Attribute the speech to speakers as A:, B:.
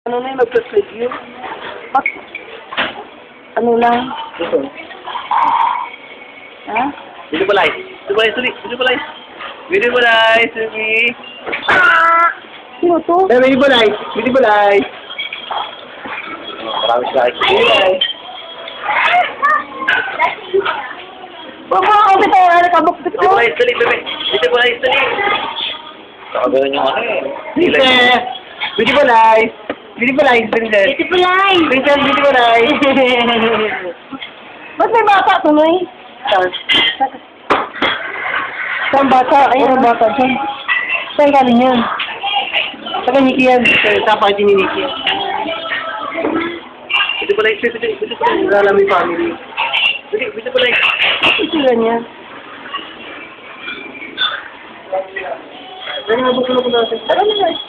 A: Ano na yung mag-review? Ano lang?
B: Ito.
A: Ha?
B: Video pa live. Video pa live, Suli. Video pa live. Video pa live, Suli.
A: Sino to?
B: Eh, video pa live. Video pa live. Maraming like. Video live.
A: Baba ako kita yung ano kabuk dito.
B: Video pa live, Suli. Video pa live, Suli. Nakagano'n yung ano eh. Video pa live. Video pa live, Princess.
A: Ito po lang.
B: Princess, video pa live.
A: Ba't may bata tuloy? Saan bata? Ayun ang bata dyan. Saan galing yan?
B: Saka Nikki yan. Sa party ni Nikki. Video pa live, video pa live. Wala namin family. Video pa live.
A: Ito lang yan.
B: Ano nga ba ko natin?
A: Tara na guys.